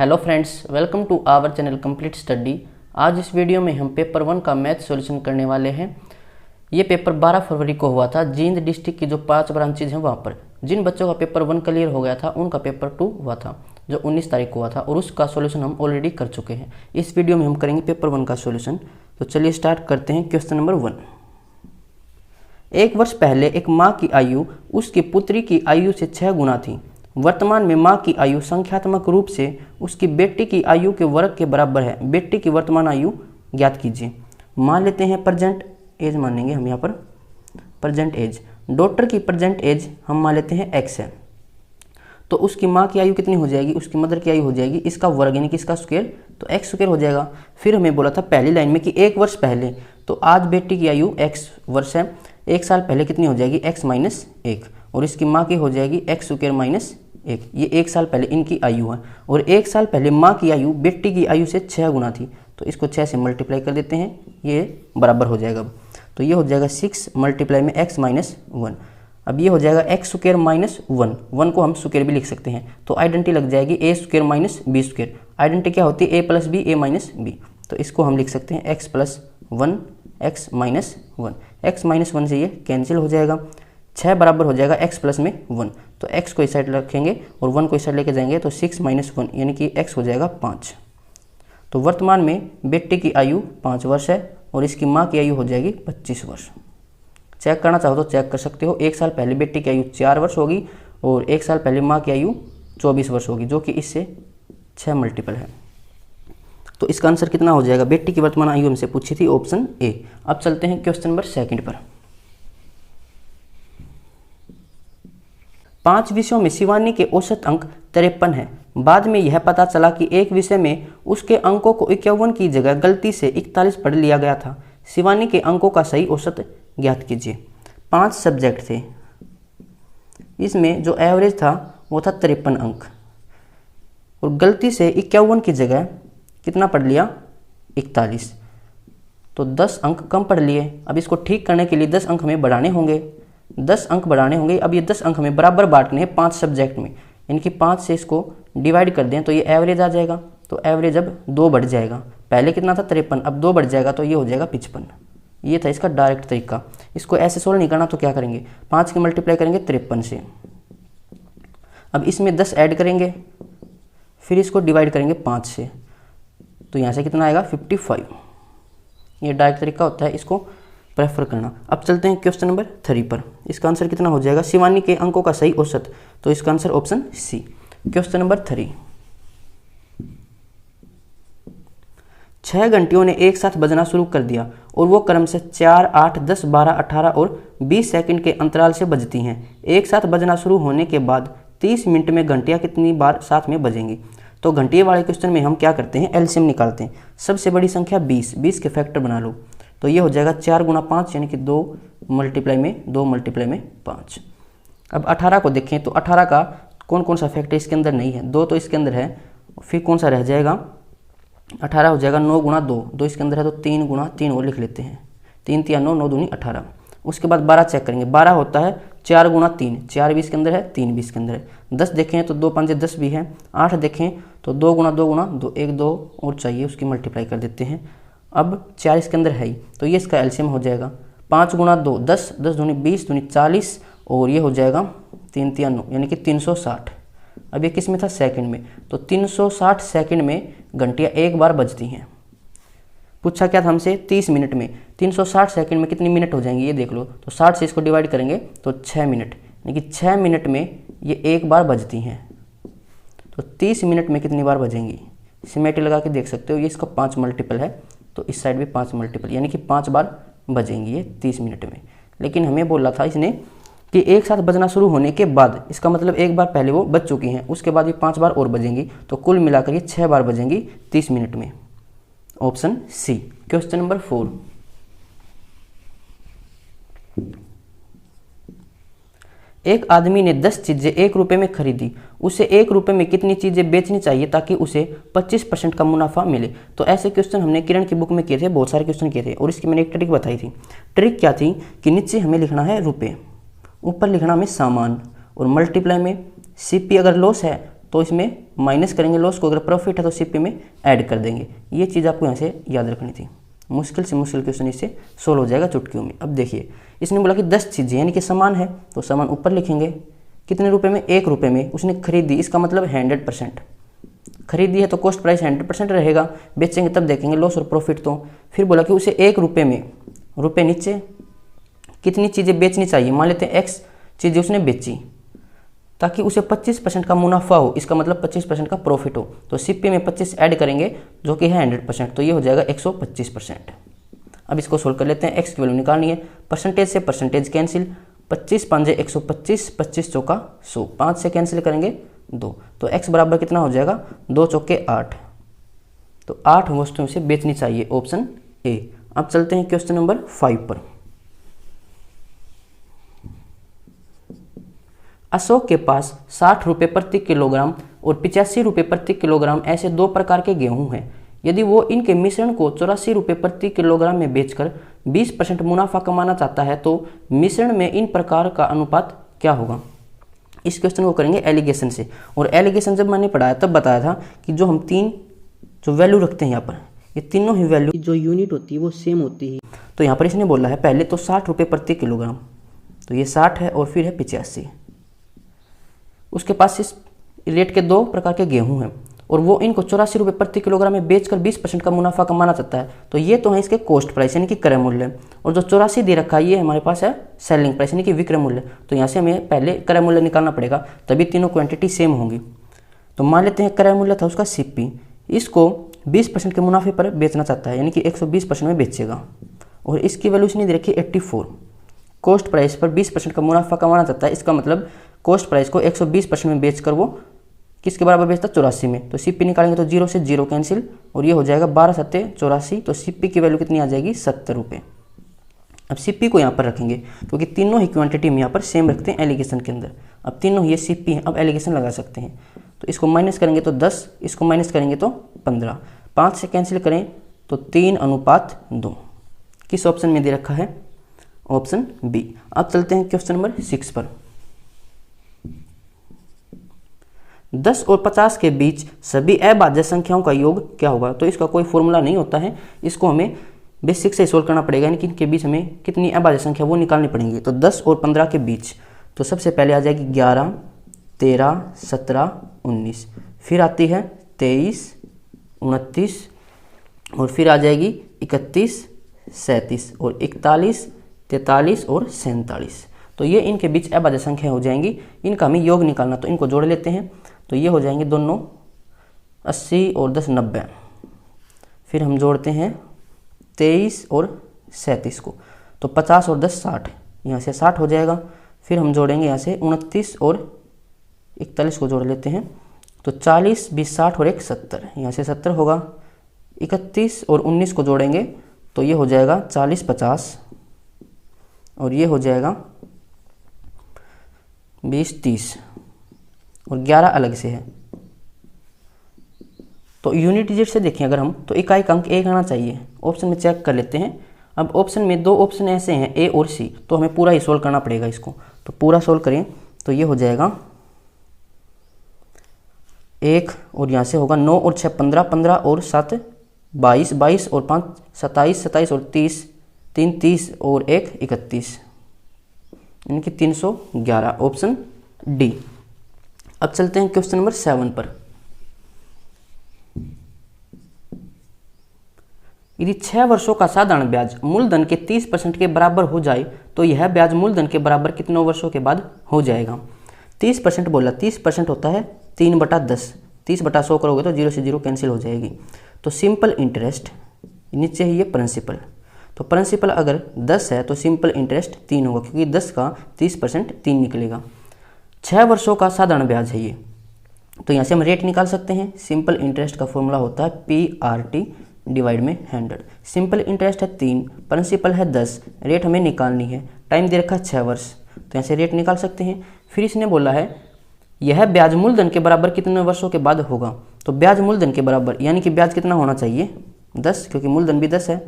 Hello friends, welcome to our channel complete study. आज इस video में हम पेपर 1 का मैथ सॉल्यूशन करने वाले हैं। ये पेपर 12 फरवरी को हुआ था। जींद डिस्ट्रिक्ट की जो 5 ब्रांचेज हैं वहाँ पर जिन बच्चों का पेपर 1 क्लियर हो गया था उनका पेपर 2 हुआ था जो 19 तारीख को हुआ था और उसका सॉल्यूशन हम ऑलरेडी कर चुके हैं। इस वीडियो में हम करेंगे पेपर 1 का सॉल्यूशन। तो चलिए स्टार्ट करते हैं। Question number 1। 1 वर्ष पहले एक माँ की आयु उसकी पुत्री की आयु से 6 गुना थी। वर्तमान में माँ की आयु संख्यात्मक रूप से उसकी बेटी की आयु के वर्ग के बराबर है। बेटी की वर्तमान आयु ज्ञात कीजिए। मान लेते हैं प्रेजेंट एज, मानेंगे हम यहाँ पर प्रेजेंट एज। डॉटर की प्रेजेंट एज हम मान लेते हैं x है। तो उसकी माँ की आयु कितनी हो जाएगी? उसकी मदर की आयु हो जाएगी इसका वर्ग यानी कि इसका स्क्वायर, तो x स्क्वायर हो जाएगा। फिर हमें बोला था पहली लाइन में कि 1 वर्ष पहले, तो आज बेटी की आयु x वर्ष है। 1 साल पहले कितनी हो जाएगी? x माइनस 1, और इसकी माँ की हो जाएगी x स्क्वायर माइनस 1। ये 1 साल पहले इनकी आयु है और 1 साल पहले माँ की आयु बेटी की आयु से 6 गुना थी। तो इसको 6 से मल्टीप्लाई कर देते हैं, ये बराबर हो जाएगा। तो ये हो जाएगा 6 मल्टीप्लाई में x माइनस 1। अब ये हो जाएगा x स्क्वायर माइनस 1। 1 को हम स्क्वायर भी लिख सकते हैं, तो आइडेंटिटी लग जाएगी a square minus b square. Identity क्या होती है? a plus B, a minus B. तो इसको हम लिख सकते हैं x plus 1 x minus 1। x minus 1 से ये कैंसिल हो जाएगा। 6 बराबर हो जाएगा x प्लस में 1, तो x को इस साइड रखेंगे और 1 को इस साइड लेके जाएंगे, तो 6 माइनस 1 यानी कि x हो जाएगा 5। तो वर्तमान में बेटे की आयु 5 वर्ष है और इसकी माँ की आयु हो जाएगी 25 वर्ष। चेक करना चाहो तो चेक कर सकते हो। 1 साल पहले बेटे की आयु 4 वर्ष होगी और 1 साल पहले माँ की आयु 24 वर्ष होगी, जो कि इससे 6 मल्टीपल है। तो इसका आंसर कितना हो जाएगा? बेटी की वर्तमान आयु हमसे पूछी थी, ऑप्शन ए। अब चलते हैं क्वेश्चन नंबर 2 पर। 5 विषयों में शिवानी के औसत अंक 53 है। बाद में यह पता चला कि एक विषय में उसके अंकों को 51 की जगह गलती से 41 पढ़ लिया गया था। शिवानी के अंकों का सही औसत ज्ञात कीजिए। 5 सब्जेक्ट थे, इसमें जो एवरेज था वो था 53 अंक और गलती से 51 की जगह कितना पढ़ लिया? 41। तो 10 अंक कम पढ़ लिए। अब इसको ठीक करने के लिए 10 अंक हमें बढ़ाने होंगे। 10 अंक बढ़ाने होंगे। अब ये 10 अंक हमें बराबर बांटने हैं 5 सब्जेक्ट में, इनकी 5 से इसको डिवाइड कर दें तो ये एवरेज आ जाएगा। तो एवरेज अब 2 बढ़ जाएगा। पहले कितना था? 53, अब 2 बढ़ जाएगा तो ये हो जाएगा 55। ये था इसका डायरेक्ट तरीका। इसको ऐसे सोल्व नहीं करना तो क्या करेंगे? 5 की मल्टीप्लाई करेंगे 53 से। अब इसमें 10 ऐड करेंगे, फिर इसको डिवाइड करेंगे 5 से, तो यहाँ से कितना आएगा? 55। ये डायरेक्ट तरीका होता है, इसको प्रेफर करना। अब चलते हैं क्वेश्चन नंबर 3 पर। इसका आंसर कितना हो जाएगा? शिवानी के अंकों का सही औसत, तो इसका answer option C. Question number 3। 6 घंटियों ने एक साथ बजना शुरू कर दिया और वो क्रम से 4, 8, 10, 12, 18 और 20 सेकंड के अंतराल से बजती हैं। एक साथ बजना शुरू होने के बाद 30 मिनट में घंटियाँ कितनी बार साथ में बजेंगी? तो घंटिया वाले क्वेश्चन में हम क्या करते हैं? एलसीएम निकालते हैं। सबसे बड़ी संख्या 20, 20 के फैक्टर बना लो, तो ये हो जाएगा 4 गुना 5 यानी कि 2 मल्टीप्लाई में 5। अब 18 को देखें तो 18 का कौन कौन सा फैक्टर इसके अंदर नहीं है? 2 तो इसके अंदर है, फिर कौन सा रह जाएगा? 18 हो जाएगा 9 गुना 2, 2 इसके अंदर है तो 3 गुना 3 और लिख लेते हैं। 3 3 9, 9 दूनी 18। उसके बाद 12 चेक करेंगे। 12 होता है 4 गुना 3, 4 भी इसके अंदर है, 3 भी इसके अंदर है। 10 देखें तो 2 5 10 भी है। 8 देखें तो 2 गुना 2 गुना 2, 1 2 और चाहिए, उसकी मल्टीप्लाई कर देते हैं। अब 4 इसके अंदर है ही, तो ये इसका एलसीएम हो जाएगा 5 गुना 2 10, 10 दूनी 20 दूनी 40 और ये हो जाएगा 3 3 9 यानी कि 360। अब ये किस में था? सेकंड में। तो 360 सेकंड में घंटियाँ एक बार बजती हैं। पूछा क्या था हमसे? 30 मिनट में। 360 सेकंड में कितनी मिनट हो जाएंगी ये देख लो। तो 60 से इसको डिवाइड करेंगे तो 6 मिनट, यानी कि 6 मिनट में ये एक बार बजती हैं। तो 30 मिनट में कितनी बार बजेंगी? सिमेट्री लगा के देख सकते हो। ये इसका 5 मल्टीपल है, तो इस साइड भी 5 मल्टीपल, यानी कि 5 बार बजेंगी ये 30 मिनट में। लेकिन हमें बोला था इसने कि एक साथ बजना शुरू होने के बाद, इसका मतलब एक बार पहले वो बज चुकी हैं, उसके बाद ये 5 बार और बजेंगी, तो कुल मिलाकर ये 6 बार बजेंगी 30 मिनट में। Option C. Question number 4। एक आदमी ने 10 चीजें 1 रुपए में खरीदी। उसे 1 रुपए में कितनी चीजें बेचनी चाहिए ताकि उसे 25% का मुनाफा मिले? तो ऐसे क्वेश्चन हमने किरण की बुक में किए थे, बहुत सारे क्वेश्चन किए थे और इसकी मैंने एक ट्रिक बताई थी। ट्रिक क्या थी कि नीचे हमें लिखना है रुपए, ऊपर लिखना हमें सामान और मल्टीप्लाई में सीपी अगर लॉस है तो इसमें माइनस करेंगे लॉस को, अगर प्रॉफिट है तो सीपी में ऐड कर देंगे। ये चीज़ आपको यहाँ से याद रखनी थी। मुश्किल से मुश्किल क्वेश्चन इससे सोल्व हो जाएगा चुटकियों में। अब देखिए इसने बोला कि 10 चीज़ें यानी कि सामान है, तो सामान ऊपर लिखेंगे। कितने रुपए में? 1 रुपये में उसने खरीदी, इसका मतलब 100% खरीदी है तो कॉस्ट प्राइस 100% रहेगा। बेचेंगे तब देखेंगे लॉस और प्रॉफिट। तो फिर बोला कि उसे 1 रुपये में, रुपये नीचे कितनी चीज़ें बेचनी चाहिए, मान लेते हैं एक्स चीज़ें उसने बेची, ताकि उसे 25% का मुनाफा हो, इसका मतलब 25% का प्रॉफिट हो। तो सीपी में 25 ऐड करेंगे जो कि है 100%, तो ये हो जाएगा 125%। अब इसको सोल्व कर लेते हैं। एक्स की वैल्यू निकालनी है, परसेंटेज से परसेंटेज कैंसिल, 25 5 125, 25 चौका 100, 5 से कैंसिल करेंगे 2, तो एक्स बराबर कितना हो जाएगा? 2 चौके 8। तो 8 वस्तुओं से बेचनी चाहिए, ऑप्शन ए। अब चलते हैं क्वेश्चन नंबर 5 पर। अशोक के पास 60 रुपये प्रति किलोग्राम और 85 रुपये प्रति किलोग्राम ऐसे 2 प्रकार के गेहूं हैं। यदि वो इनके मिश्रण को 84 रुपये प्रति किलोग्राम में बेचकर 20% मुनाफा कमाना चाहता है तो मिश्रण में इन प्रकार का अनुपात क्या होगा? इस क्वेश्चन को करेंगे एलिगेशन से। और एलिगेशन जब मैंने पढ़ाया तब बताया था कि जो हम 3 जो वैल्यू रखते हैं यहाँ पर, ये तीनों ही वैल्यू जो यूनिट होती है वो सेम होती है। तो यहाँ पर इसने बोला है पहले तो 60 रुपये प्रति किलोग्राम, तो ये 60 है और फिर है 85। उसके पास इस रेट के 2 प्रकार के गेहूं हैं और वो इनको 84 रुपये प्रति किलोग्राम में बेचकर 20% का मुनाफा कमाना चाहता है। तो ये तो है इसके कॉस्ट प्राइस यानी कि क्रय मूल्य, और जो 84 दे रखा है ये हमारे पास है सेलिंग प्राइस यानी कि विक्रय मूल्य। तो यहाँ से हमें पहले क्रय मूल्य निकालना पड़ेगा, तभी तीनों क्वांटिटी सेम होंगी। तो मान लेते हैं क्रय मूल्य था उसका सीपी, इसको 20% के मुनाफे पर बेचना चाहता है यानी कि 120% में बेचेगा, और इसकी वैल्यू इसने दे रखी 84। कॉस्ट प्राइस पर 20% का मुनाफा कमाना चाहता है, इसका मतलब कॉस्ट प्राइस को 120% में बेचकर वो किसके बराबर बेचता? 84 में। तो सीपी निकालेंगे तो 0 से 0 कैंसिल, और ये हो जाएगा 12 7 84। तो सीपी की वैल्यू कितनी आ जाएगी? 70 रुपये। अब सीपी को यहाँ पर रखेंगे क्योंकि तीनों ही क्वांटिटी हम यहाँ पर सेम रखते हैं एलिगेशन के अंदर। अब तीनों ये सीपी हैं, अब एलिगेशन लगा सकते हैं। तो इसको माइनस करेंगे तो 10, इसको माइनस करेंगे तो 15, 5 से कैंसिल करें तो 3:2। किस ऑप्शन में दे रखा है? Option B. अब चलते हैं क्वेश्चन नंबर 6 पर। 10 और 50 के बीच सभी अभाज्य संख्याओं का योग क्या होगा? तो इसका कोई फॉर्मूला नहीं होता है, इसको हमें बेसिक से सोल्व करना पड़ेगा, यानी कि इनके बीच हमें कितनी अभाज्य संख्या वो निकालनी पड़ेंगी। तो 10 और 15 के बीच तो सबसे पहले आ जाएगी 11, 13, 17, 19, फिर आती है 23, 29, और फिर आ जाएगी 31, 37, और 41, 43 और 47। तो ये इनके बीच अभाज्य संख्या हो जाएंगी, इनका हमें योग निकालना। तो इनको जोड़ लेते हैं, तो ये हो जाएंगे दोनों 80 और 10 90। फिर हम जोड़ते हैं 23 और 37 को, तो 50 और 10 60, यहाँ से 60 हो जाएगा। फिर हम जोड़ेंगे यहाँ से 29 और 41 को जोड़ लेते हैं, तो 40 20 60 और 1 70, यहाँ से 70 होगा। 31 और 19 को जोड़ेंगे तो ये हो जाएगा 40 50, और ये हो जाएगा 20 30, और 11 अलग से है। तो यूनिट डिजिट से देखें अगर हम, तो इकाई का अंक 1 आना चाहिए। ऑप्शन में चेक कर लेते हैं। अब ऑप्शन में 2 ऑप्शन ऐसे हैं ए और सी, तो हमें पूरा ही सोल्व करना पड़ेगा इसको। तो पूरा सोल्व करें तो ये हो जाएगा 1, और यहाँ से होगा 9 और 6 15, 15 और 7 22, 22 और 5 27, 27 और 30, 3 30 और 1 31, यानी कि 311, ऑप्शन डी। अब चलते हैं क्वेश्चन नंबर 7 पर। यदि 6 वर्षों का साधारण ब्याज मूलधन के 30% के बराबर हो जाए तो यह ब्याज मूलधन के बराबर कितने वर्षों के बाद हो जाएगा? 30% बोला, 30% होता है 3/10, 30/100 करोगे तो 0 से 0 कैंसिल हो जाएगी। तो सिंपल इंटरेस्ट, नीचे है ये प्रिंसिपल, तो प्रिंसिपल अगर 10 है तो सिंपल इंटरेस्ट 3 होगा, क्योंकि 10 का 30% 3 निकलेगा। 6 वर्षों का साधारण ब्याज है ये, तो यहाँ से हम रेट निकाल सकते हैं। सिंपल इंटरेस्ट का फॉर्मूला होता है PRT डिवाइड में 100। सिंपल इंटरेस्ट है 3, प्रिंसिपल है 10, रेट हमें निकालनी है, टाइम दे रखा है 6 वर्ष, तो यहाँ से रेट निकाल सकते हैं। फिर इसने बोला है यह ब्याज मूलधन के बराबर कितने वर्षों के बाद होगा? तो ब्याज मूलधन के बराबर यानी कि ब्याज कितना होना चाहिए? 10, क्योंकि मूलधन भी 10 है,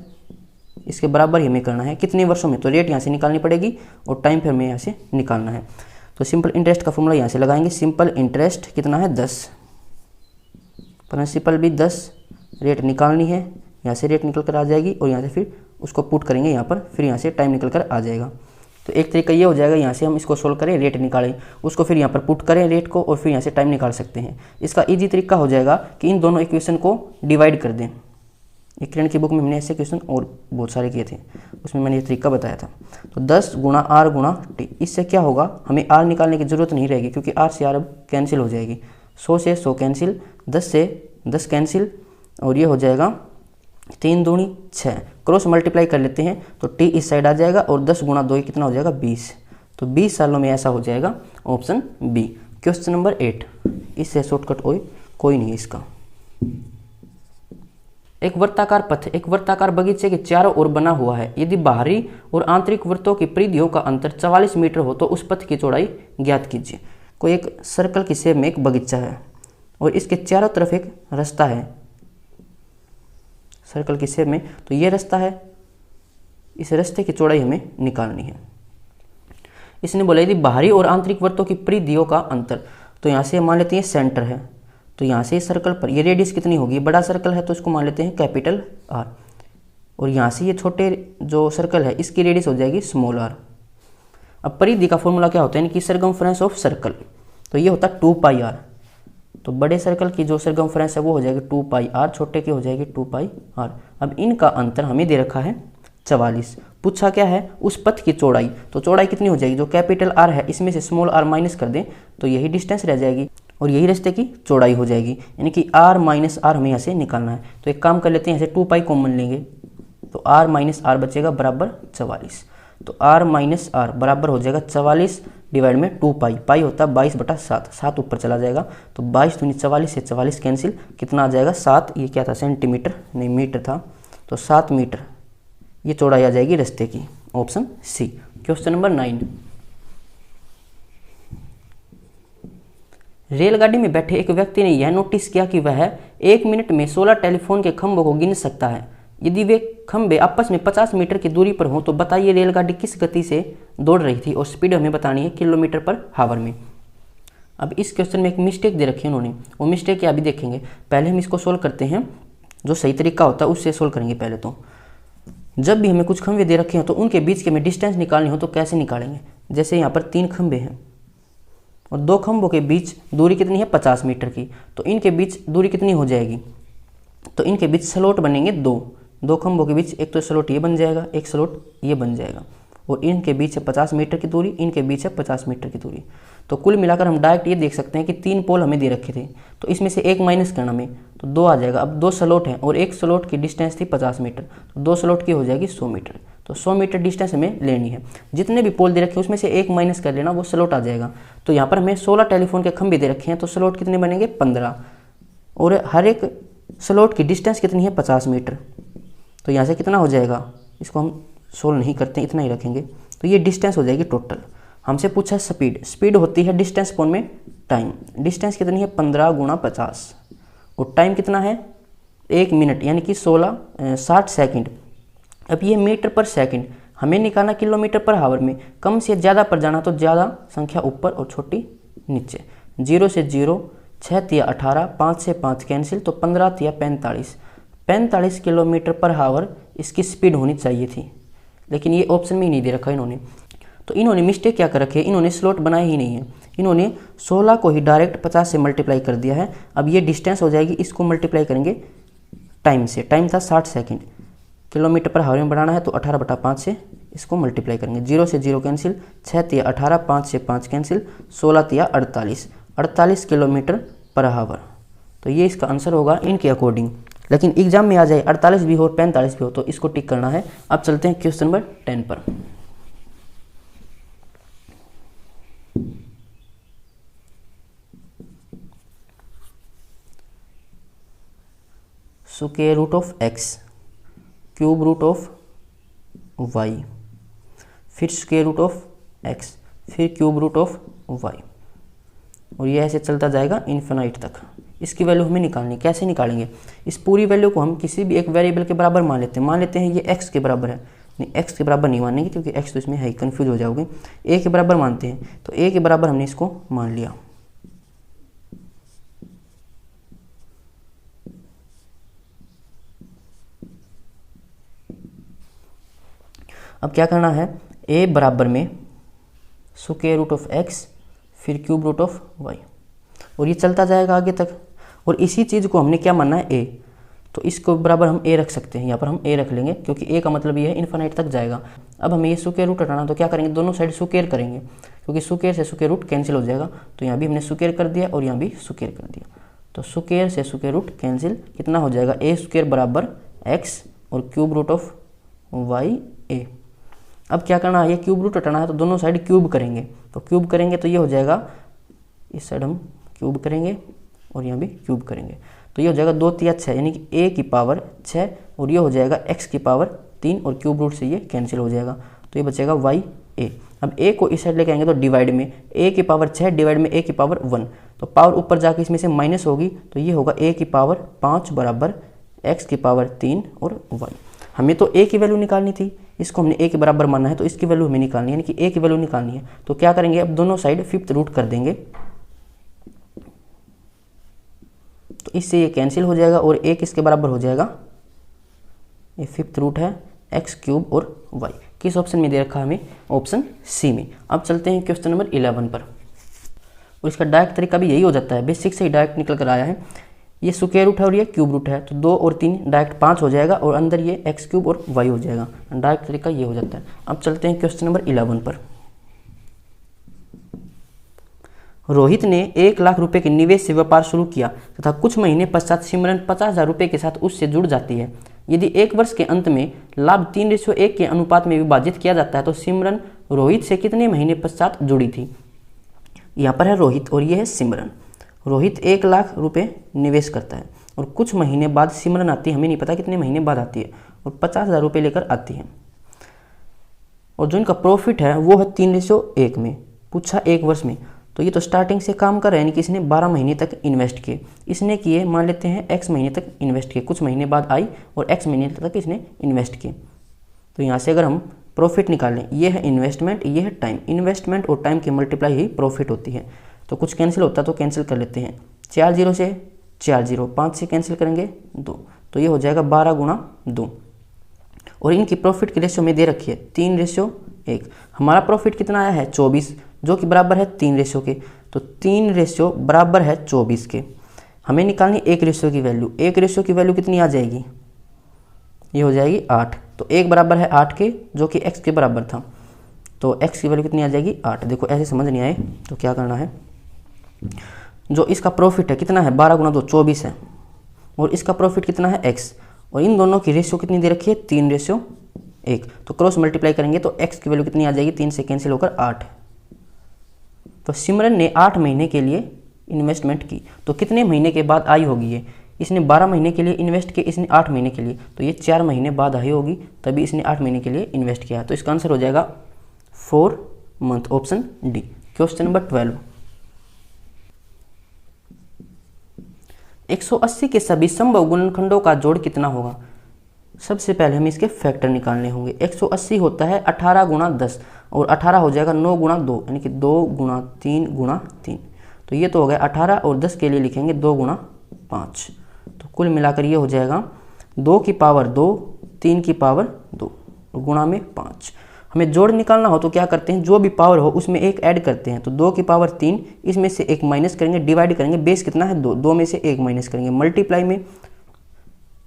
इसके बराबर ही हमें करना है। कितने वर्षों में? तो रेट यहाँ से निकालनी पड़ेगी और टाइम फिर हमें यहाँ से निकालना है। तो तो सिंपल इंटरेस्ट का फॉर्मूला यहाँ से लगाएंगे। सिंपल इंटरेस्ट कितना है 10, प्रिंसिपल भी 10, रेट निकालनी है, यहाँ से रेट निकल कर आ जाएगी और यहाँ से फिर उसको पुट करेंगे यहाँ पर, फिर यहाँ से टाइम निकल कर आ जाएगा। तो एक तरीका ये हो जाएगा, यहाँ से हम इसको सोल्व करें, रेट निकालें, उसको फिर यहाँ पर पुट करें रेट को और फिर यहाँ से टाइम निकाल सकते हैं। इसका ईजी तरीका हो जाएगा कि इन दोनों इक्वेशन को डिवाइड कर दें। एक किरण की बुक में हमने ऐसे क्वेश्चन और बहुत सारे किए थे, उसमें मैंने ये तरीका बताया था। तो 10 गुणा आर गुणा टी, इससे क्या होगा, हमें आर निकालने की जरूरत नहीं रहेगी क्योंकि आर से आर अब कैंसिल हो जाएगी। 100 से 100 कैंसिल, 10 से 10 कैंसिल और ये हो जाएगा 3 दूनी 6, क्रॉस मल्टीप्लाई कर लेते हैं तो टी इस साइड आ जाएगा और 10 गुणा 2 कितना हो जाएगा 20। तो 20 सालों में ऐसा हो जाएगा ऑप्शन बी। क्वेश्चन नंबर 8, इससे शॉर्टकट कोई नहीं है इसका। एक वर्ताकार पथ एक वर्ताकार बगीचे के चारों ओर बना हुआ है। यदि बाहरी और आंतरिक वृत्तों की परिधियों का अंतर 44 मीटर हो तो उस पथ की चौड़ाई ज्ञात कीजिए। कोई एक सर्कल की शेप में एक बगीचा है और इसके चारों तरफ एक रास्ता है सर्कल की शेप में, तो ये रास्ता है, इस रास्ते की चौड़ाई हमें निकालनी है। इसने बोला यदि बाहरी और आंतरिक वृत्तों की परिधियों का अंतर, तो यहाँ से मान लेते हैं सेंटर है, तो यहाँ से इस सर्कल पर ये रेडियस कितनी होगी, बड़ा सर्कल है तो इसको मान लेते हैं कैपिटल आर, और यहाँ से ये छोटे जो सर्कल है इसकी रेडियस हो जाएगी स्मॉल आर। अब परिधि का फॉर्मूला क्या होता है, यानी कि सर्कमफ्रेंस ऑफ सर्कल, तो ये होता है 2 पाई आर। तो बड़े सर्कल की जो सर्कमफ्रेंस है वो हो जाएगी 2 पाई आर, छोटे की हो जाएगी 2 पाई आर। अब इनका अंतर हमें दे रखा है 44, पूछा क्या है उस पथ की चौड़ाई, तो चौड़ाई कितनी हो जाएगी, जो कैपिटल आर है इसमें से स्मॉल आर माइनस कर दें तो यही डिस्टेंस रह जाएगी और यही रास्ते की चौड़ाई हो जाएगी, यानी कि आर माइनस आर हमें यहाँ से निकालना है। तो एक काम कर लेते हैं, यहाँ से 2 पाई कॉमन लेंगे तो आर माइनस आर बचेगा बराबर 44। तो आर माइनस आर बराबर हो जाएगा 44 डिवाइड में 2 पाई, पाई होता है 22/7, 7 ऊपर चला जाएगा तो 22 दूनी 44 से 44 कैंसिल, कितना आ जाएगा 7, ये क्या था सेंटीमीटर नहीं मीटर था, तो 7 मीटर ये चौड़ाई आ जाएगी रास्ते की, ऑप्शन सी। क्वेश्चन नंबर 9, रेलगाड़ी में बैठे एक व्यक्ति ने यह नोटिस किया कि वह 1 मिनट में 16 टेलीफोन के खंभों को गिन सकता है। यदि वे खंभे आपस में 50 मीटर की दूरी पर हों तो बताइए रेलगाड़ी किस गति से दौड़ रही थी और स्पीड हमें बतानी है किलोमीटर पर हावर में। अब इस क्वेश्चन में एक मिस्टेक दे रखी है उन्होंने, वो मिस्टेक क्या अभी देखेंगे। पहले हम इसको सोल्व करते हैं, जो सही तरीका होता है उससे सोल्व करेंगे। पहले तो जब भी हमें कुछ खंभे दे रखे हैं तो उनके बीच की हमें डिस्टेंस निकालनी हो तो कैसे निकालेंगे। जैसे यहाँ पर 3 खंभे हैं और 2 खंभों के बीच दूरी कितनी है 50 मीटर की, तो इनके बीच दूरी कितनी हो जाएगी, तो इनके बीच स्लॉट बनेंगे 2 खंभों के बीच एक तो स्लॉट ये बन जाएगा, एक स्लॉट ये बन जाएगा, और इनके बीच है 50 मीटर की दूरी, इनके बीच है 50 मीटर की दूरी। तो कुल मिलाकर हम डायरेक्ट ये देख सकते हैं कि 3 पोल हमें दे रखे थे, तो इसमें से एक माइनस करना हमें, तो 2 आ जाएगा। अब 2 स्लॉट हैं और एक स्लॉट की डिस्टेंस थी 50 मीटर, तो 2 स्लॉट की हो जाएगी 100 मीटर। तो 100 मीटर डिस्टेंस हमें लेनी है। जितने भी पोल दे रखे हैं उसमें से एक माइनस कर लेना, वो स्लॉट आ जाएगा। तो यहाँ पर हमें 16 टेलीफोन के खंभे दे रखे हैं, तो स्लॉट कितने बनेंगे 15, और हर एक स्लॉट की डिस्टेंस कितनी है 50 मीटर। तो यहाँ से कितना हो जाएगा, इसको हम सोल्व नहीं करते, इतना ही रखेंगे। तो ये डिस्टेंस हो जाएगी टोटल। हमसे पूछा स्पीड, स्पीड होती है डिस्टेंस अपॉन में टाइम। डिस्टेंस कितनी है 15 गुणा 50 और टाइम कितना है 1 मिनट, यानी कि 60 सेकंड। अब ये मीटर पर सेकंड, हमें निकालना किलोमीटर पर हावर में। कम से ज़्यादा पर जाना तो ज़्यादा संख्या ऊपर और छोटी नीचे। 0 से 0, 6 तिया 18, 5 से 5 कैंसिल, तो 15 तिया 45 किलोमीटर पर हावर इसकी स्पीड होनी चाहिए थी, लेकिन ये ऑप्शन में ही नहीं दे रखा इन्होंने। तो इन्होंने मिस्टेक क्या कर रखी है, इन्होंने स्लॉट बनाए ही नहीं है। इन्होंने 16 को ही डायरेक्ट 50 से मल्टीप्लाई कर दिया है। अब ये डिस्टेंस हो जाएगी, इसको मल्टीप्लाई करेंगे टाइम से। टाइम था 60 सेकंड, किलोमीटर पर हावर में बढ़ाना है तो 18/5 से इसको मल्टीप्लाई करेंगे। 0 से 0 कैंसिल, 6 तिया 18, 5 से 5 कैंसिल, 16 तिया 48 किलोमीटर पर हावर। तो ये इसका आंसर होगा इनके अकॉर्डिंग। लेकिन एग्जाम में आ जाए 48 भी हो और 45 भी हो तो इसको टिक करना है। अब चलते हैं क्वेश्चन नंबर 10 पर। Square root of x, cube root of y, फिर स्क्वायर रूट ऑफ x, फिर क्यूब रूट ऑफ y, और ये ऐसे चलता जाएगा इन्फिनाइट तक। इसकी वैल्यू हमें निकालनी, कैसे निकालेंगे। इस पूरी वैल्यू को हम किसी भी एक वेरिएबल के बराबर मान लेते हैं ये x के बराबर है। नहीं, x के बराबर नहीं मानेंगे क्योंकि x तो इसमें है ही, कन्फ्यूज हो जाओगे। a के बराबर मानते हैं, तो a के बराबर हमने इसको मान लिया। अब क्या करना है, a बराबर में स्क्वायर रूट ऑफ x फिर क्यूब रूट ऑफ y, और ये चलता जाएगा आगे तक। और इसी चीज़ को हमने क्या मानना है, a, तो इसको बराबर हम a रख सकते हैं, यहाँ पर हम a रख लेंगे क्योंकि a का मतलब ये है इन्फिनिट तक जाएगा। अब हमें ये स्क्वायर रूट हटाना, तो क्या करेंगे, दोनों साइड स्क्वायर करेंगे क्योंकि स्क्वायर से स्क्वायर रूट कैंसिल हो जाएगा। तो यहाँ भी हमने स्क्वायर कर दिया और यहाँ भी स्क्वायर कर दिया, तो स्क्वायर से स्क्वायर रूट कैंसिल, कितना हो जाएगा, a स्क्वायर बराबर x और cube root of y a। अब क्या करना है, ये क्यूब रूट हटाना है तो दोनों साइड क्यूब करेंगे, तो क्यूब करेंगे तो ये हो जाएगा, इस साइड हम क्यूब करेंगे और यहाँ भी क्यूब करेंगे, तो ये हो जाएगा 2 तिया 6, यानी कि a की पावर 6, और ये हो जाएगा x की पावर 3 और क्यूब रूट से ये कैंसिल हो जाएगा, तो ये बचेगा y a। अब a को इस साइड लेके आएंगे तो डिवाइड में a की पावर 6 डिवाइड में a की पावर 1, तो पावर ऊपर जाके इसमें से माइनस होगी, तो ये होगा a की पावर 5 बराबर x की पावर 3 और y। हमें तो a की वैल्यू निकालनी थी, इसको हमने a के बराबर माना है, तो इसकी वैल्यू हमें निकालनी है, यानी कि a की वैल्यू निकालनी है। तो क्या करेंगे, अब दोनों साइड फिफ्थ रूट कर देंगे, तो इससे ये कैंसिल हो जाएगा और a किसके बराबर हो जाएगा, ये फिफ्थ रूट है x क्यूब और y। किस ऑप्शन में दे रखा है हमें, ऑप्शन सी में। अब चलते हैं क्वेश्चन नंबर 11 पर, और इसका डायरेक्ट तरीका भी यही हो जाता है, बेसिक से ही डायरेक्ट निकल कर आया है। ये स्क्वायर रूट है और ये क्यूब रूट है, तो 2 और 3 डायरेक्ट 5 हो जाएगा और अंदर ये x क्यूब और y हो जाएगा, डायरेक्ट तरीका ये हो जाता है। अब चलते हैं क्वेश्चन नंबर 11 पर। रोहित ने 1 लाख रुपए के निवेश से व्यापार शुरू किया तथा कुछ महीने पश्चात सिमरन 50,000 रुपए के साथ उससे जुड़ जाती है। यदि 1 वर्ष के अंत में लाभ 3:1 के अनुपात में विभाजित किया जाता है तो सिमरन रोहित से कितने महीने पश्चात जुड़ी थी। यहाँ पर है रोहित और ये है सिमरन। रोहित 1 लाख रुपए निवेश करता है और कुछ महीने बाद सिमरन आती है, हमें नहीं पता कितने महीने बाद आती है, और 50,000 रुपये लेकर आती है, और जो इनका प्रॉफिट है वो है 3:1 में, पूछा 1 वर्ष में। तो ये तो स्टार्टिंग से काम कर रहा है, यानी कि इसने 12 महीने तक इन्वेस्ट किए, इसने किए मान लेते हैं x महीने तक इन्वेस्ट किए, कुछ महीने बाद आई और x महीने तक इसने इन्वेस्ट किए। तो यहाँ से अगर हम प्रॉफिट निकालें, ये है इन्वेस्टमेंट, ये है टाइम, इन्वेस्टमेंट और टाइम की मल्टीप्लाई ही प्रॉफिट होती है। तो कुछ कैंसिल होता है तो कैंसिल कर लेते हैं, 4 0 से 4 0, 5 से कैंसिल करेंगे 2, तो ये हो जाएगा 12 गुणा 2। और इनकी प्रॉफिट की रेशियो में दे रखी है 3:1। हमारा प्रॉफिट कितना आया है 24, जो कि बराबर है 3 रेशियो के, तो 3 रेशियो बराबर है 24 के। हमें निकालनी 1 रेशियो की वैल्यू, 1 रेशियो की वैल्यू कितनी आ जाएगी, ये हो जाएगी 8, तो 1 बराबर है 8 के, जो कि x के बराबर था, तो x की वैल्यू कितनी आ जाएगी 8। देखो ऐसे समझ नहीं आए तो क्या करना है, जो इसका प्रॉफिट है कितना है 12 गुणा 2 24 है, और इसका प्रॉफिट कितना है x, और इन दोनों की रेशियो कितनी दे रखी है 3:1, तो क्रॉस मल्टीप्लाई करेंगे तो x की वैल्यू कितनी आ जाएगी, 3 से कैंसिल होकर 8। तो सिमरन ने 8 महीने के लिए इन्वेस्टमेंट की, तो कितने महीने के बाद आई होगी ये, इसने 12 महीने के लिए इन्वेस्ट किया, इसने 8 महीने के लिए, तो ये 4 महीने बाद आई होगी, तभी इसने 8 महीने के लिए इन्वेस्ट किया। तो इसका आंसर हो जाएगा 4 month, option D. Question number 12, 180 के सभी संभव गुणनखंडों का जोड़ कितना होगा। सबसे पहले हमें इसके फैक्टर निकालने होंगे। 180 होता है 18 गुणा 10, और 18 हो जाएगा 9 गुणा 2, यानी कि 2 गुणा 3 गुणा 3, तो ये तो हो गया 18, और 10 के लिए लिखेंगे 2 गुणा 5, तो कुल मिलाकर ये हो जाएगा 2 की पावर 2, 3 की पावर 2, गुणा में 5। हमें जोड़ निकालना हो तो क्या करते हैं, जो भी पावर हो उसमें एक ऐड करते हैं, तो 2 की पावर 3, इसमें से एक माइनस करेंगे, डिवाइड करेंगे, बेस कितना है 2, 2 में से एक माइनस करेंगे, मल्टीप्लाई में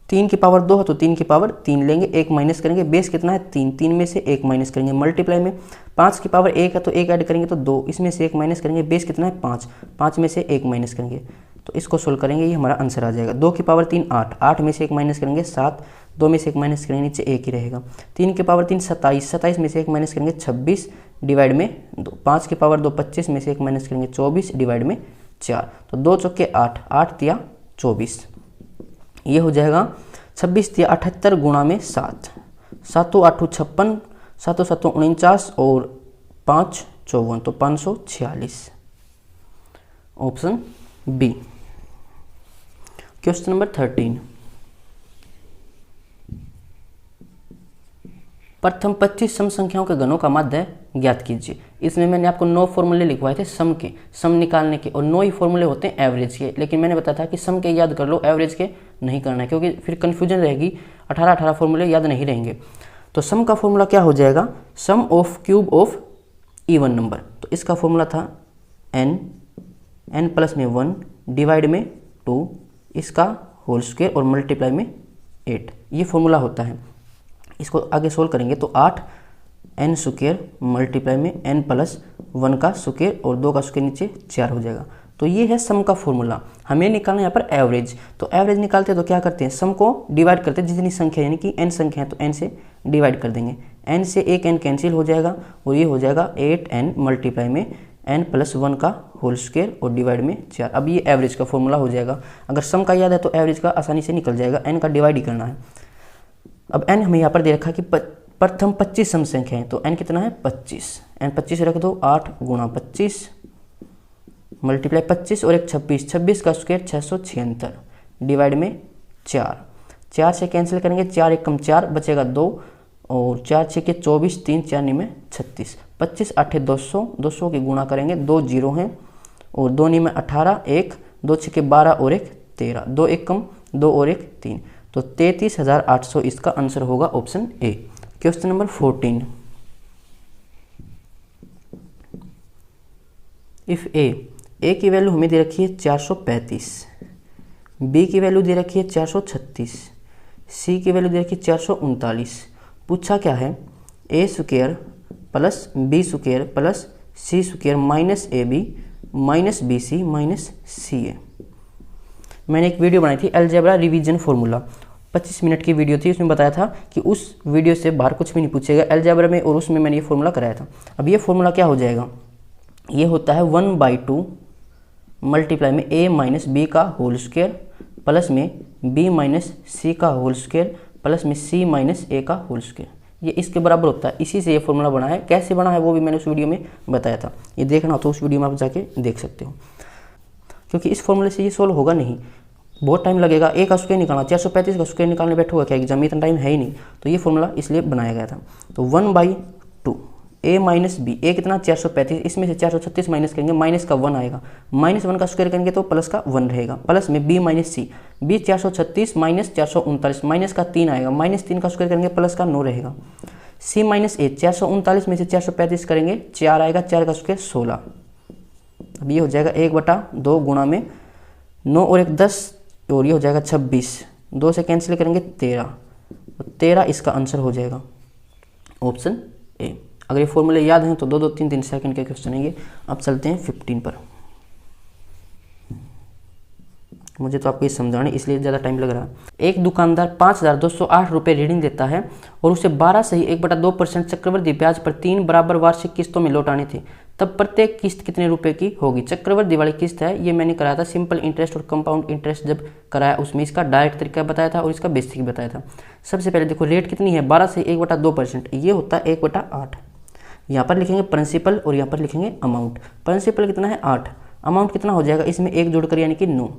3 की पावर 2 है तो 3 की पावर 3 लेंगे, एक माइनस करेंगे, बेस कितना है 3, 3 में से एक माइनस करेंगे, मल्टीप्लाई में 5 की पावर 1 है तो एक ऐड करेंगे तो 2, इसमें से एक माइनस करेंगे, बेस कितना है 5, 5 में से एक माइनस करेंगे, तो इसको सोल्व करेंगे, ये हमारा आंसर आ जाएगा। 2 की पावर 3 8, 8 में से एक माइनस करेंगे 7, 2 में से एक माइनस करेंगे नीचे एक ही रहेगा, 3 की पावर 3 27, 27 में से एक माइनस करेंगे 26, डिवाइड में 2, 5 की पावर 2 25 में से एक माइनस करेंगे 24, डिवाइड में 4, तो 2 चौके 8, 8 तिया 24, ये हो जाएगा 26 तिया 78 गुणा में 7, 7 8 56, 7 7 49 और 5 54, तो 546, ऑप्शन बी। क्वेश्चन नंबर 13, प्रथम 25 सम संख्याओं के घनों का माध्य ज्ञात कीजिए। इसमें मैंने आपको 9 फॉर्मूले लिखवाए थे सम के, सम निकालने के, और 9 ही फॉर्मूले होते हैं एवरेज के। लेकिन मैंने बताया था कि सम के याद कर लो, एवरेज के नहीं करना है, क्योंकि फिर कन्फ्यूजन रहेगी, 18 फॉर्मूले याद नहीं रहेंगे। तो सम का फॉर्मूला क्या हो जाएगा, sum of cube of even number. तो इसका फॉर्मूला था n प्लस में 1 डिवाइड में 2, इसका होल स्क्वायर और मल्टीप्लाई में 8, ये फॉर्मूला होता है। इसको आगे सोल्व करेंगे तो 8 n स्क्वायर मल्टीप्लाई में n प्लस 1 का स्क्वायर और 2 का स्क्वायर नीचे 4 हो जाएगा। तो ये है सम का फॉर्मूला। हमें निकालना है यहाँ पर एवरेज। तो एवरेज निकालते हैं तो क्या करते हैं, सम को डिवाइड करते हैं, जितनी संख्या यानी कि n संख्या है तो n से डिवाइड कर देंगे, n से एक n कैंसिल हो जाएगा और ये हो जाएगा 8n मल्टीप्लाई में n प्लस 1 का होल स्क्वायर और डिवाइड में 4। अब ये एवरेज का फॉर्मूला हो जाएगा। अगर सम का याद है तो एवरेज का आसानी से निकल जाएगा, n का डिवाइड ही करना है। अब n हमें यहाँ पर दे रखा कि प्रथम 25 सम संख्या है, तो n कितना है 25, n 25 रख दो, 8 गुणा 25 मल्टीप्लाई 25 और एक 26, 26 का स्क्वायर 676 डिवाइड में 4 से कैंसिल करेंगे, 4 एकम 4 बचेगा 2 और 4 6 के 24, 3 4 9 में 36, 25 8 200, 200 की गुणा करेंगे, 2 जीरो हैं और 2 9 में 18, 1 2 6 के 12 और एक 13, 2 एकम 2 और एक 3, तो 33,800 इसका आंसर होगा option A. Question number 14, if A की वैल्यू हमें दे रखी है 435, बी की वैल्यू दे रखी है 436, सी की वैल्यू दे रखी है 439। पूछा क्या है, a square plus b square plus c square minus a b minus b c minus c a. मैंने एक वीडियो बनाई थी अलजेब्रा रिवीजन फॉर्मूला, 25 मिनट की वीडियो थी, उसमें बताया था कि उस वीडियो से बाहर कुछ भी नहीं पूछेगा अलजेब्रा में, और उसमें मैंने ये फॉर्मूला कराया था। अब ये फॉर्मूला क्या हो जाएगा, ये होता है 1/2 मल्टीप्लाई में a माइनस बी का होल स्क्वायर प्लस में b माइनस सी का होल स्क्वायर प्लस में c माइनस a का होल स्क्वायर, ये इसके बराबर होता है। इसी से ये फॉर्मूला बना है, कैसे बना है वो भी मैंने उस वीडियो में बताया था, ये देखना हो तो उस वीडियो में आप जाके देख सकते हो। क्योंकि इस फॉर्मूले से ये सोल्व होगा नहीं, बहुत टाइम लगेगा, a का स्क्वायर निकालना, 435 का स्क्वायर निकालने बैठोगा क्या एग्जाम में, इतना टाइम है ही नहीं। तो ये फॉर्मूला इसलिए बनाया गया था। तो 1/2 a माइनस बी, ए कितना 435, इसमें से 436 माइनस करेंगे, माइनस का 1 आएगा, माइनस 1 का स्क्वायर करेंगे तो प्लस का 1 रहेगा, प्लस में b माइनस सी, b 436 माइनस 439, माइनस का 3 आएगा, माइनस 3 का स्क्वायर करेंगे प्लस का 9 रहेगा, c माइनस ए 439 में से 435 करेंगे 4 आएगा, 4 का स्क्वायर 16। अब ये हो जाएगा 1/2 गुणा में 9 और एक 10 और ये हो जाएगा 26, 2 से कैंसिल करेंगे 13, 13 इसका आंसर हो जाएगा ऑप्शन ए। अगर ये फॉर्मूले याद हैं तो 2-2 3-3 सेकंड के क्वेश्चन है ये। अब चलते हैं 15 पर। मुझे तो आपको ये समझाने इसलिए ज़्यादा टाइम लग रहा है। एक दुकानदार 5,208 रुपये रीडिंग देता है और उसे 12 से ही 1/2% चक्रवृद्धि ब्याज पर 3 बराबर वार्षिक किस्तों में लौटाने थे, तब प्रत्येक किस्त कितने रुपए की होगी। चक्रवृद्धि वाली किस्त है, ये मैंने कराया था सिंपल इंटरेस्ट और कंपाउंड इंटरेस्ट जब कराया उसमें इसका डायरेक्ट तरीका बताया था और इसका बेसिक बताया था। सबसे पहले देखो रेट कितनी है, 12 से 1/2%, ये होता है 1/8। यहाँ पर लिखेंगे प्रिंसिपल और यहाँ पर लिखेंगे अमाउंट। प्रिंसिपल कितना है 8, अमाउंट कितना हो जाएगा, इसमें 1 जोड़कर यानी कि 9।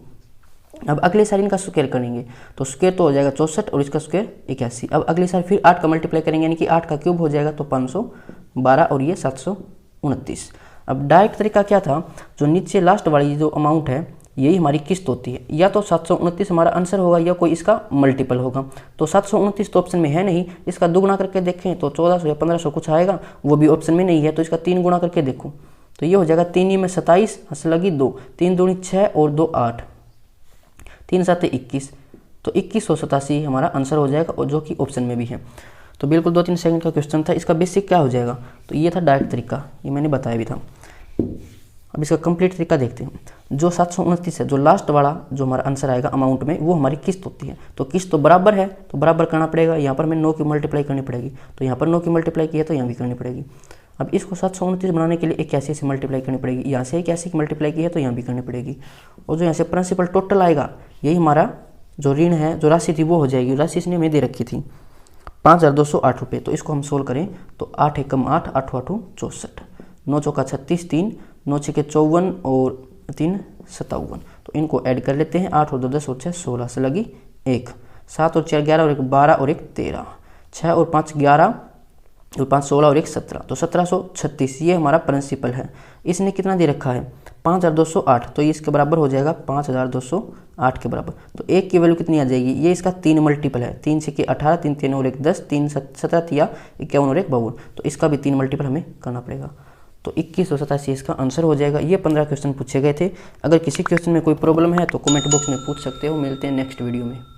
अब अगले साल इनका स्क्वायर करेंगे तो स्क्वायर तो हो जाएगा 64 और इसका स्क्वायर 81। अब अगले साल फिर 8 का मल्टीप्लाई करेंगे यानी कि 8 का क्यूब हो जाएगा तो 512 और ये 729। अब डायरेक्ट तरीका क्या था, जो नीचे लास्ट वाली जो अमाउंट है यही हमारी किस्त होती है, या तो 729 हमारा आंसर होगा या कोई इसका मल्टीपल होगा। तो 729 तो ऑप्शन में है नहीं, इसका दुगुना करके देखें तो 1400 या 1500 कुछ आएगा, वो भी ऑप्शन में नहीं है, तो इसका 3 गुना करके देखो तो ये हो जाएगा 3 में 27, हंस लगी 2, 3 दूनी 6 और 2 8, 3 7 21, तो 2187 हमारा आंसर हो जाएगा और जो कि ऑप्शन में भी है। तो बिल्कुल 2-3 सेकंड का क्वेश्चन था। इसका बेसिक क्या हो जाएगा, तो ये था डायरेक्ट तरीका, ये मैंने बताया भी था। अब इसका कंप्लीट तरीका देखते हैं। जो 729 है, जो लास्ट वाला जो हमारा आंसर आएगा अमाउंट में, वो हमारी किस्त होती है। तो किस्त तो बराबर है तो बराबर करना पड़ेगा, यहाँ पर मैं 9 की मल्टीप्लाई करनी पड़ेगी, तो यहाँ पर 9 की मल्टीप्लाई की है तो यहाँ भी करनी पड़ेगी। अब इसको 729 बनाने के लिए 81 से मल्टीप्लाई करनी पड़ेगी, यहाँ से 81 की मल्टीप्लाई की है तो यहाँ भी करनी पड़ेगी, और जो यहाँ से प्रिंसिपल टोटल आएगा यही हमारा जो ऋण है, जो राशि थी वो हो जाएगी। राशि इसने हमें दे रखी थी 5,208 रुपये, तो इसको हम सोल्व करें तो 8 एकम 8, 8 8 64, 9 चौका 36, 3 9 6 54 और 3 57, तो इनको ऐड कर लेते हैं। 8 और 2 10 और 6 16 से लगी 1, 7 और 4 11 और 1 12 और 1 13, 6 और 5 11 तो 5 16 और 1 17, तो 1736 ये हमारा प्रिंसिपल है। इसने कितना दे रखा है 5208, तो ये इसके बराबर हो जाएगा 5208 के बराबर। तो 1 की वैल्यू कितनी आ जाएगी, ये इसका 3 मल्टीपल है, 3 से 18, 3 3 और 1 10, 3 17 तिया 51 और 1 52, तो इसका भी 3 मल्टीपल हमें करना पड़ेगा। तो 2187 इसका आंसर हो जाएगा। ये 15 क्वेश्चन पूछे गए थे। अगर किसी क्वेश्चन में कोई प्रॉब्लम है तो कमेंट बॉक्स में पूछ सकते हो। मिलते हैं नेक्स्ट वीडियो में।